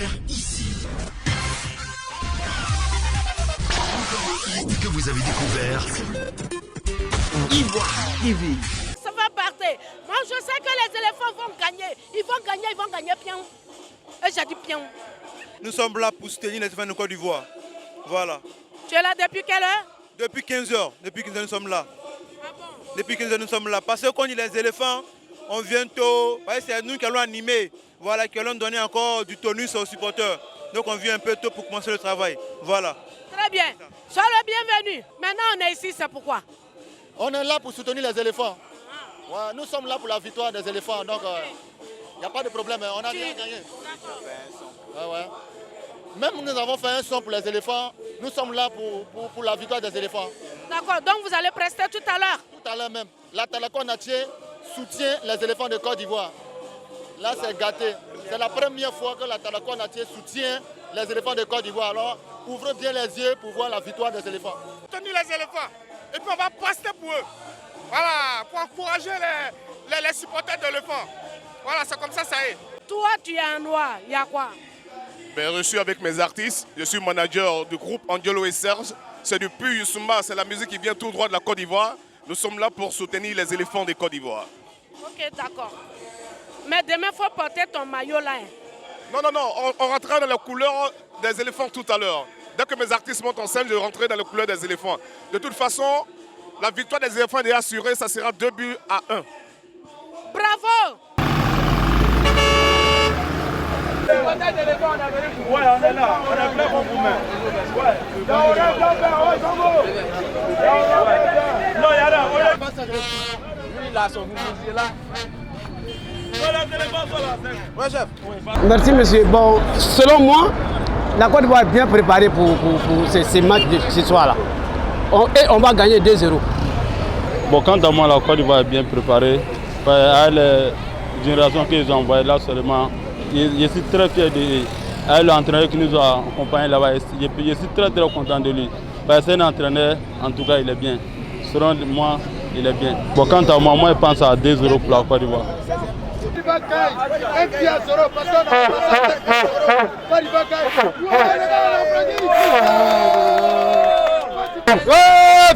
faire ici. Que vous avez découvert Ivoire TV. Ça va partir. Moi, je sais que les éléphants vont gagner. Ils vont gagner bien. Et j'ai dit bien. Nous sommes là pour soutenir les éléphants de Côte d'Ivoire. Voilà. Tu es là depuis quelle heure? Depuis 15 heures. Depuis 15 heures, nous sommes là. Ah bon? Depuis 15 heures, nous sommes là. Parce que quand on dit les éléphants, on vient tôt. C'est nous qui allons animer. Voilà, qui allons donner encore du tonus aux supporters. Donc on vient un peu tôt pour commencer le travail. Voilà. Très bien. Sois le bienvenu. Maintenant, on est ici, c'est pourquoi? On est là pour soutenir les éléphants. Ouais, nous sommes là pour la victoire des éléphants. Donc, il n'y a pas de problème. On a bien gagné. Ouais. Même nous avons fait un son pour les éléphants. Nous sommes là pour la victoire des éléphants. D'accord. Donc, vous allez prester tout à l'heure? Tout à l'heure même. La Talakon Natié soutient les éléphants de Côte d'Ivoire. Là, c'est gâté. C'est la première fois que la Talakon Natié soutient les éléphants de Côte d'Ivoire. Alors, ouvrez bien les yeux pour voir la victoire des éléphants. Soutenir les éléphants. Et puis, on va poster pour eux. Voilà, pour encourager les supporters d'éléphants. Voilà, c'est comme ça est. Toi, tu es en noir. Il y a quoi? Je suis avec mes artistes. Je suis manager du groupe Angelo et Serge. C'est du Puy Youssouma. C'est la musique qui vient tout droit de la Côte d'Ivoire. Nous sommes là pour soutenir les éléphants de Côte d'Ivoire. Ok, d'accord. Mais demain, il faut porter ton maillot là. Non, on rentrera dans la couleur des éléphants tout à l'heure. Dès que mes artistes montent en scène, je rentrerai dans la couleur des éléphants. De toute façon, la victoire des éléphants est assurée. Ça sera 2-1. Bravo! Ouais, on est là. On est plein bon pour main. Ouais. Non, il y a là. Lui, là, son fusil là. Ouais, chef. Merci monsieur. Bon, selon moi, la Côte d'Ivoire est bien préparée pour ces matchs de ce soir-là. Et on va gagner 2-0. Bon, quant à moi, la Côte d'Ivoire est bien préparée. Avec les générations qu'ils ont envoyées là seulement, je suis très fier de l'entraîneur qui nous a accompagnés là-bas. Je suis très content de lui. Parce que c'est un entraîneur, en tout cas, il est bien. Selon moi, il est bien. Bon, quant à moi, je pense à 2-0 pour la Côte d'Ivoire.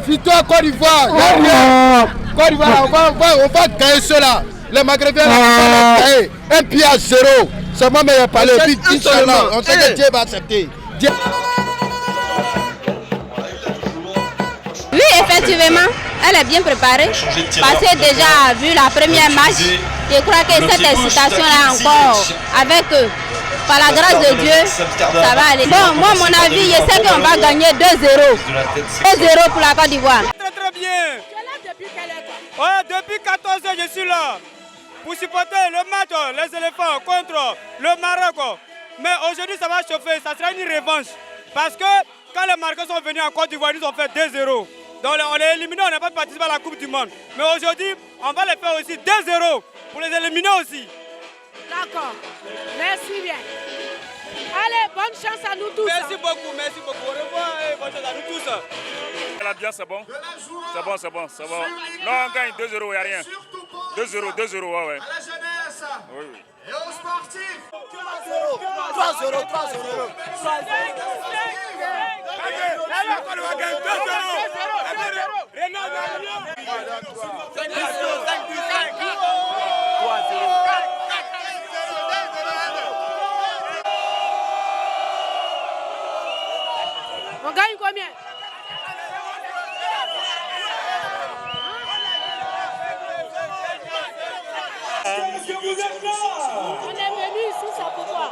Victoire Côte d'Ivoire. Côte d'Ivoire, on va gagner cela. Les Maghrébins vont gagner 1-0. C'est moi meilleur parler. Puis Inch'Allah, on sait que Dieu va accepter. Oui, effectivement, elle est bien préparée. Parce que déjà, vu la première match, je crois que cette excitation-là encore, avec eux, par la grâce de Dieu, ça va aller. Bon, moi, mon avis, je sais qu'on va gagner 2-0. 2-0 pour la Côte d'Ivoire. Tu Très bien. es là depuis quelle heure? Ouais, depuis 14 heures, je suis là pour supporter le match, les éléphants contre le Maroc. Mais aujourd'hui, ça va chauffer, ça sera une revanche. Parce que quand les Marocains sont venus en Côte d'Ivoire, ils nous ont fait 2-0. Donc on est éliminé, on n'a pas participé à la Coupe du Monde. Mais aujourd'hui, on va les faire aussi 2-0 pour les éliminer aussi. D'accord. Merci bien. Allez, bonne chance à nous tous. Merci beaucoup. Au revoir et bonne chance à nous tous. L'ambiance, c'est bon. C'est bon. Non, on gagne 2-0, il n'y a rien. 2-0, ouais. À la jeunesse. Oui. Et aux sportifs. 3-0. On gagne combien? On est venu ici, c'est pourquoi?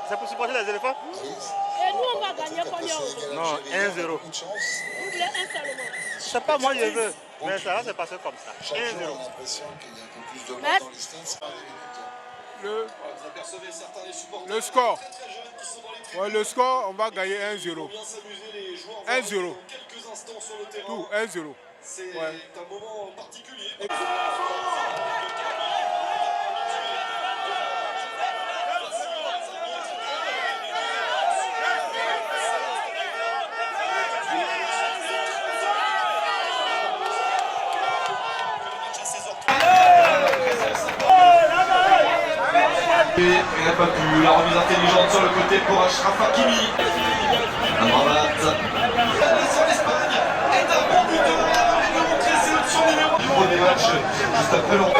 C'est pour supporter les éléphants? Et nous, on va gagner combien aujourd'hui? Non, 1-0. Vous voulez un seulement? Je sais pas, moi je veux. Mais ça va se passer comme ça. 1-0. Le score. Ouais, le score, on va gagner 1-0. 1-0. Tout, 1-0. C'est un moment particulier. Il n'a pas pu. La remise intelligente sur le côté pour Achraf Hakimi. Amrabat. La nation d'Espagne est un bon buteur. Elle a envie de montrer son numéro. Du premier match juste après longtemps.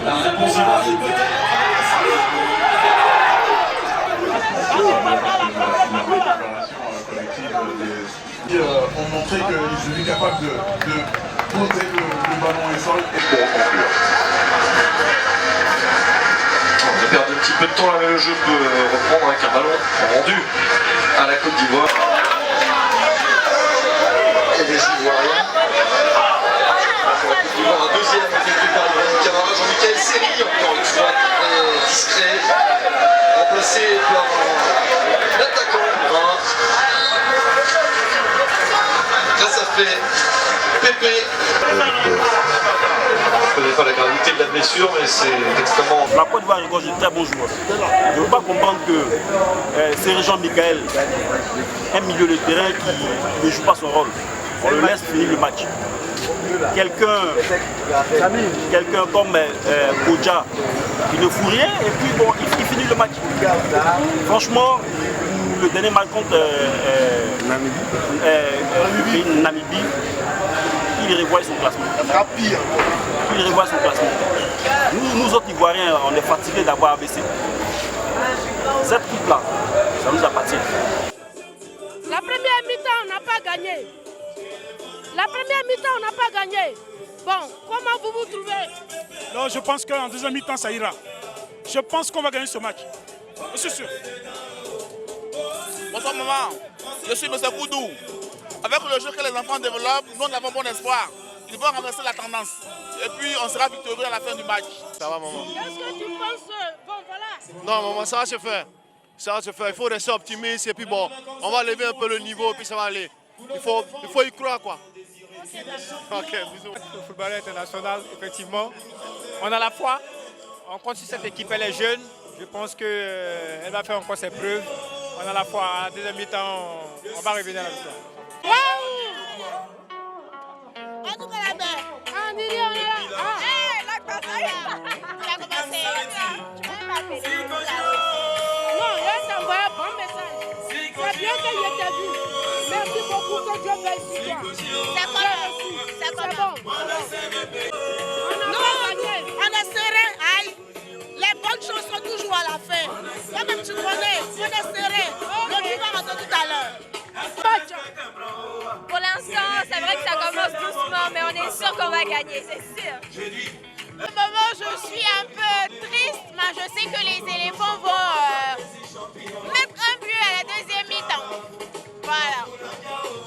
La réponse ont montré qu'ils étaient capables de poser le ballon et sol et pour conclure. On a perdu un petit peu de temps là, mais le jeu peut reprendre avec un ballon rendu à la Côte d'Ivoire. Et les Ivoiriens. Un deuxième effectué par le camarade Jean-Michel Seri, encore une fois très discret, remplacé par l'attaquant grâce à fait Pépé. Je ne connais pas la gravité de la blessure, mais c'est extrêmement... La Côte d'Ivoire regorge de très bons joueurs. Je ne veux pas comprendre que c'est Jean-Michel, un milieu de terrain qui ne joue pas son rôle. On le laisse finir le match. Quelqu'un comme Kodja, il ne fout rien et puis bon, il finit le match. Franchement, le dernier match contre Namibie, il revoit son classement. Il revoit son classement. Nous autres Ivoiriens, on est fatigués d'avoir abaissé. Cette coupe-là, ça nous appartient. La première mi-temps, on n'a pas gagné. La première mi-temps, on n'a pas gagné. Bon, comment vous vous trouvez? Non, je pense qu'en deuxième mi-temps, ça ira. Je pense qu'on va gagner ce match. C'est sûr. Bonsoir maman, je suis M. Koudou. Avec le jeu que les enfants développent, nous avons bon espoir. Ils vont renverser la tendance. Et puis on sera victorieux à la fin du match. Ça va maman? Qu'est-ce que tu penses? Bon voilà. Non maman, ça va se faire. Ça va se faire. Il faut rester optimiste et puis bon, on va lever un peu le niveau et puis ça va aller. Il faut y croire quoi. Ok, bisous. Le football international, effectivement, on a la foi. On compte sur cette équipe, elle est jeune. Je pense qu'elle va faire encore ses preuves. On a la foi. À la deuxième mi-temps, on va revenir à la victoire. En tout cas, la mère. On est là. La bataille. Tu as commencé. Tu peux m'appeler. Non, je t'envoie un bon message. C'est bien que je t'ai vu. Merci beaucoup que Dieu bénisse toi. C'est bon. On est serré. Aïe. Les bonnes choses sont toujours à la fin. Toi-même tu connais. On est serré. Le but va rentrer tout à l'heure. Pour l'instant, c'est vrai que ça commence doucement, mais on est sûr qu'on va gagner, c'est sûr. Pour le moment, je suis un peu triste, mais je sais que les éléphants vont mettre un but à la deuxième mi-temps. Voilà.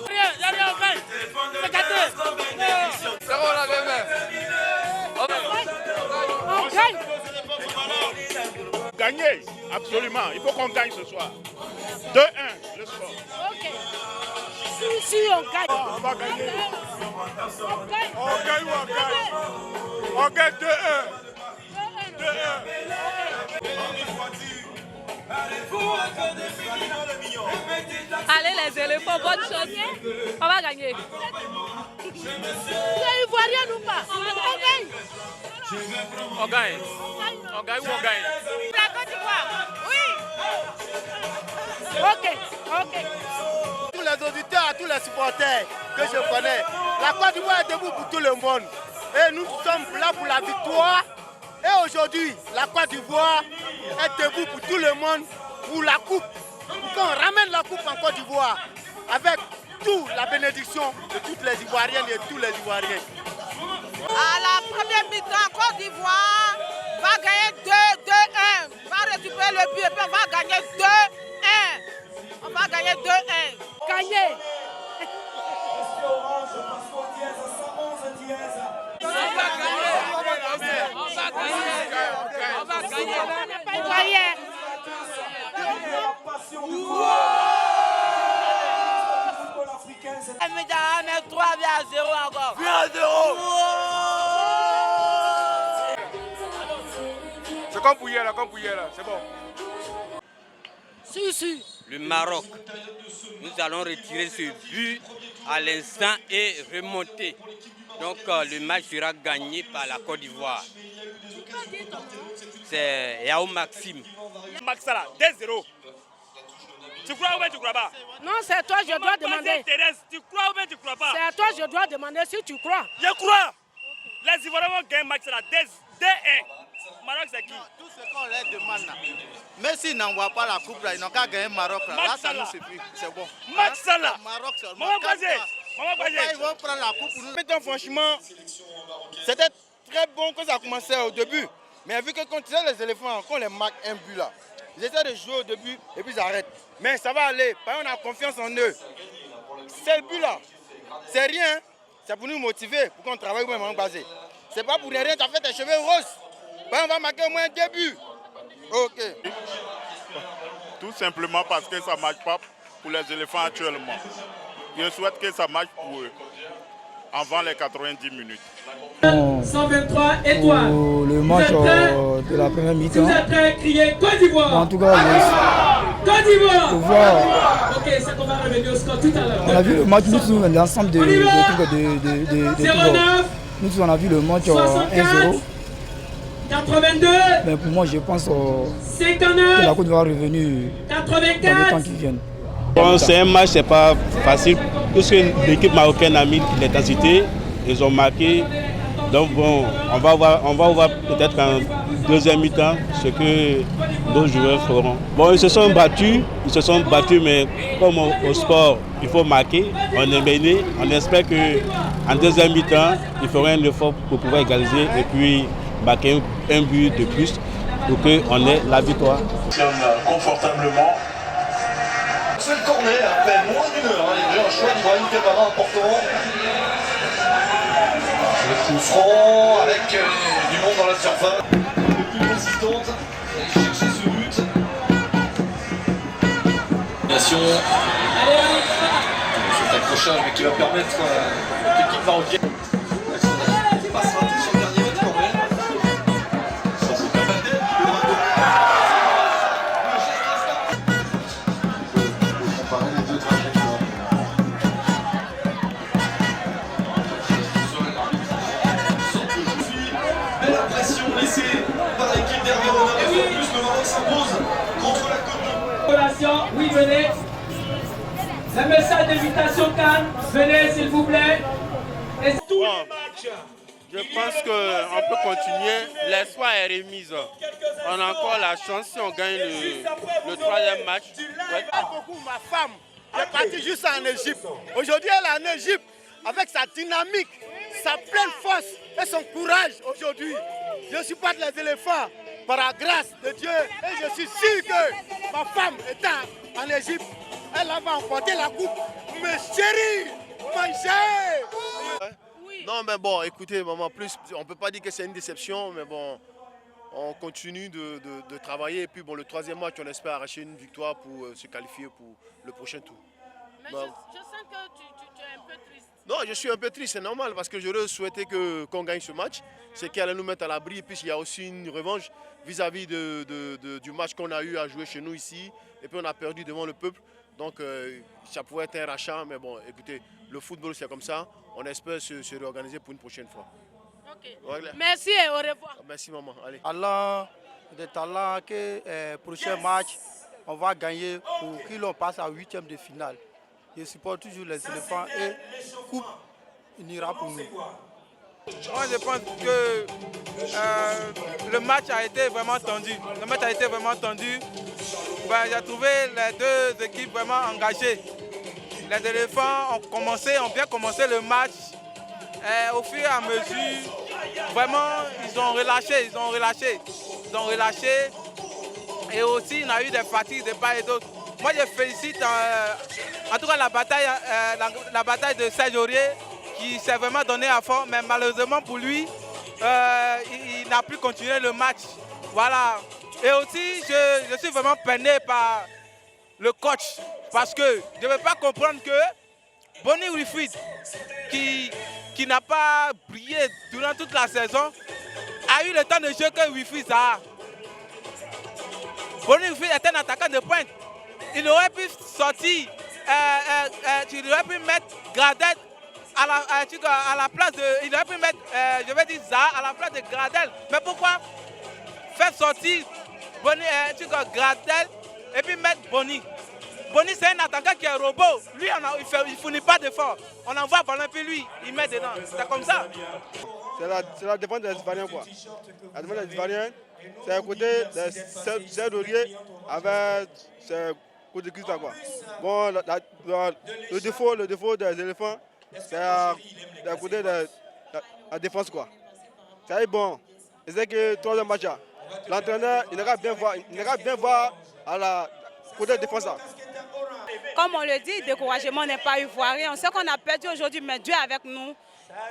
On gagne. C'est gâté. C'est bon, la même. On gagne. Gagner, absolument. Il faut qu'on gagne ce soir. 2-1, le score. Ok. Si on gagne. On va gagner. On gagne. On gagne ou on gagne? On gagne 2-1. 2-1. Allez les éléphants, bonne chance. On va gagner. Tu es ivoirien ou pas? On gagne. On gagne. On gagne ou on gagne? La Côte d'Ivoire. Oui. Ok. Tous les auditeurs, tous les supporters que je connais, la Côte d'Ivoire est debout pour tout le monde. Et nous sommes là pour la victoire. Et aujourd'hui, la Côte d'Ivoire est debout pour tout le monde, pour la coupe. Pour qu'on ramène la coupe en Côte d'Ivoire avec toute la bénédiction de toutes les Ivoiriennes et tous les Ivoiriens. À la première mi-temps, Côte d'Ivoire va gagner 2-1. Va récupérer le but et puis on va gagner 2-1. On va gagner 2-1. Gagner. On va gagner. On n'est pas ivoirien. On est 3 bien. à 0 encore. Viens à 0. C'est comme pour hier là, c'est bon. Si. Le Maroc, nous allons retirer ce but à l'instant et remonter. Donc le match sera gagné par la Côte d'Ivoire. C'est Yao Maxime. Maxala, 2-0. Tu crois ou bien tu crois pas? Non, c'est à toi, je dois demander. Thérèse, tu crois ou bien tu crois pas? C'est à toi, je dois demander si tu crois. Je crois. Les Ivoiriens vont gagner Max là, 2-1. Maroc, c'est qui? Tout ce qu'on leur demande là. Mais s'ils n'envoient pas la coupe là, ils n'ont qu'à gagner Maroc là. Là, ça nous suffit. C'est bon. Maxala. Maroc seulement. Maman Bazé. Ils vont prendre la coupe pour nous. Maintenant, franchement, c'était très bon que ça commençait au début. Mais vu que quand tu sais les éléphants, quand on les marque un but là, ils essaient de jouer au début et puis ils arrêtent. Mais ça va aller, parce qu'on a confiance en eux. C'est le but là, c'est rien, c'est pour nous motiver, pour qu'on travaille même en basé. C'est pas pour rien, tu as fait tes cheveux roses. On va marquer au moins 2 buts. Ok. Tout simplement parce que ça ne marche pas pour les éléphants actuellement. Je souhaite que ça marche pour eux avant les 90 minutes. 123 étoiles. Le match de la première mi-temps. Vous êtes prêts à crier Côte d'Ivoire. En tout cas, Côte d'Ivoire. Voir. Ok, c'est qu'on va revenir au score tout à l'heure. On a vu le match, nous, l'ensemble de 09. Nous, on a vu le match 1-0. 82. Mais pour moi, je pense 59, que la Côte d'Ivoire est revenue 84. dans les temps qui viennent. Bon, c'est un match, c'est pas facile. Parce que l'équipe marocaine a mis l'intensité, ils ont marqué. Donc bon, on va voir peut-être en deuxième mi-temps ce que nos joueurs feront. Bon, ils se sont battus, mais comme au sport, il faut marquer, on est mené. On espère qu'en deuxième mi-temps, ils feront un effort pour pouvoir égaliser et puis marquer un but de plus pour qu'on ait la victoire. Confortablement. C'est le corner, après moins d'une heure, il y a eu un choix d'Ibrahim Camara important. Le coup franc avec du monde dans la surface. Plus consistante, aller chercher ce but. Nation. Cet accrochage qui va permettre à l'équipe marocaine. Pas se rater sur le dernier mètre quand même. Belle impression laissée par l'équipe d'Hervé Renard. Et en plus, le Maroc s'impose contre la Côte d'Ivoire. Oui, venez. Le message d'invitation calme. Venez, s'il vous plaît. Et tous les matchs. Je pense qu'on peut continuer. L'espoir est remise. On a encore la chance si on gagne le troisième match. J'aime beaucoup ma femme. Elle est partie juste en Égypte. Aujourd'hui, elle est en Égypte avec sa dynamique, sa pleine force et son courage aujourd'hui. Je supporte les éléphants par la grâce de Dieu et je suis sûr que ma femme étant en Égypte, elle va emporter la coupe. Mais chérie, mangez! Non, mais bon, écoutez, maman, plus, on ne peut pas dire que c'est une déception, mais bon, on continue de travailler. Et puis, bon, le troisième match, on espère arracher une victoire pour se qualifier pour le prochain tour. Mais Bon. je sens que tu es un peu triste. Non, je suis un peu triste, c'est normal, parce que j'aurais souhaité qu'on gagne ce match. C'est qu'elle allait nous mettre à l'abri, puisqu'il y a aussi une revanche vis-à-vis du match qu'on a eu à jouer chez nous ici. Et puis, on a perdu devant le peuple. Donc, ça pouvait être un rachat, mais bon, écoutez, le football, c'est comme ça. On espère se réorganiser pour une prochaine fois. Ok. Voilà. Merci et au revoir. Merci, maman. Allez. Allah, de talent que prochain match, on va gagner pour qu'on passe à 8e de finale. Je supporte toujours les éléphants et coupe, il ira pour nous. Moi, je pense que le match a été vraiment tendu. J'ai trouvé les deux équipes vraiment engagées. Les éléphants ont bien commencé le match. Et au fur et à mesure, vraiment, ils ont relâché. Et aussi, il y a eu des fatigues de part et d'autre. Moi, je félicite en tout cas la bataille de Serge Aurier qui s'est vraiment donné à fond. Mais malheureusement pour lui, il n'a plus continué le match. Voilà. Et aussi, je suis vraiment peiné par le coach. Parce que je ne veux pas comprendre que Bonny Wilfried, qui n'a pas brillé durant toute la saison, a eu le temps de jouer que Wilfried Zaha. Bonny Wilfried est un attaquant de pointe. Il aurait pu sortir, il aurait pu mettre Gradel à la place de. Il aurait pu mettre, je vais dire Zaha à la place de Gradel. Mais pourquoi faire sortir Gradel et puis mettre Bonny? Bonny, c'est un attaquant qui est robot. Lui, il ne fournit pas d'effort. On envoie le ballon, puis lui, il met dedans. C'est comme ça. C'est la défense des Ivoiriens, quoi. La défense des Ivoiriens, c'est à côté de Serge Aurier avec ses coups de cristal, quoi. Bon, le défaut des éléphants, c'est à côté de la défense, quoi. C'est bon. C'est que troisième match, l'entraîneur, il n'ira bien voir à la côté de défense. Comme on le dit, le découragement n'est pas ivoirien. On sait qu'on a perdu aujourd'hui, mais Dieu est avec nous.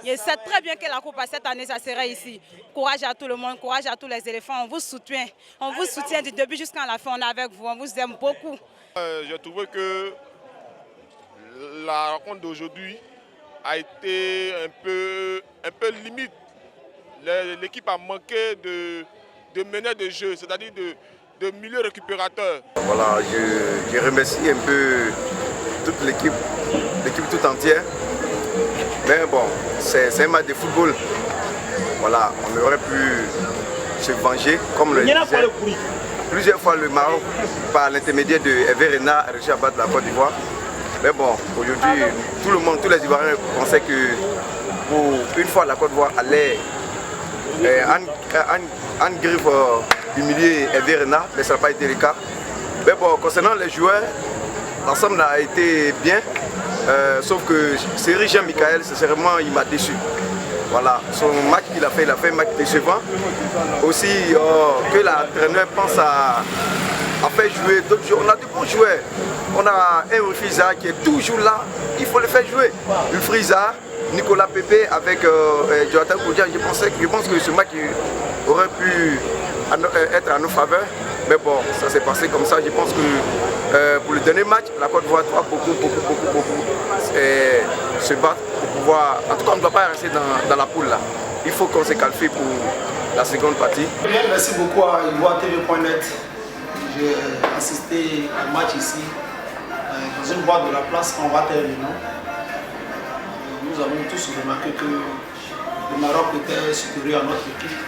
Je sais très bien que la Coupe à cette année, ça serait ici. Courage à tout le monde, courage à tous les éléphants. On vous soutient. On vous soutient du début jusqu'à la fin. On est avec vous. On vous aime beaucoup. J'ai trouvé que la rencontre d'aujourd'hui a été un peu limite. L'équipe a manqué de meneur de jeu, c'est-à-dire de milieu récupérateur. Voilà, je remercie un peu toute l'équipe tout entière. Mais bon, c'est un match de football. Voilà, on aurait pu se venger, comme le disait plusieurs fois le Maroc, par l'intermédiaire de Hervé Renard, a réussi à battre la Côte d'Ivoire. Mais bon, aujourd'hui, tous les Ivoiriens pensaient que pour une fois la Côte d'Ivoire allait en griffe humilier Hervé Renard, mais ça n'a pas été le cas. Mais bon, concernant les joueurs, l'ensemble a été bien, sauf que Seri Jean-Michael, sincèrement, il m'a déçu. Voilà, son match qu'il a fait un match décevant. Aussi, que l'entraîneur pense à faire jouer d'autres joueurs. On a de bons joueurs. On a un Wilfried Zaha qui est toujours là, il faut le faire jouer. Wilfried Zaha, Nicolas Pepe avec Jonathan Koudia, je pense que ce match aurait pu être à nos faveurs. Mais bon, ça s'est passé comme ça. Je pense que pour le dernier match, la Côte d'Ivoire doit beaucoup se battre pour pouvoir. En tout cas, on ne doit pas rester dans la poule là. Il faut qu'on se qualifie pour la seconde partie. Bien, merci beaucoup à ivoiretv.net. J'ai assisté au match ici, dans une boîte de la place en Waterloo. Nous avons tous remarqué que le Maroc était supérieur à notre équipe.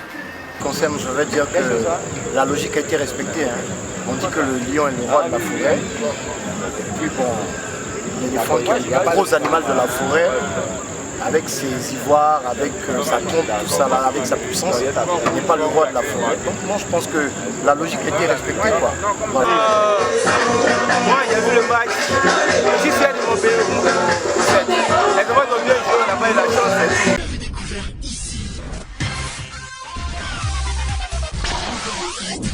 Concerne, je vais dire que la logique a été respectée. Hein. On dit que le lion est le roi de la forêt. Et puis bon, l'éléphant qui est le gros animal de la forêt, avec ses ivoires, avec sa trompe, tout ça, là, avec sa puissance, il n'est pas le roi de la forêt. Donc moi je pense que la logique a été respectée. Quoi. Voilà. Moi j'ai vu le match, je suis fier de mon pays. Les enfants ont bien joué, on n'a pas eu la chance.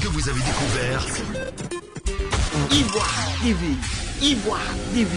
Que vous avez découvert Ivoire TV.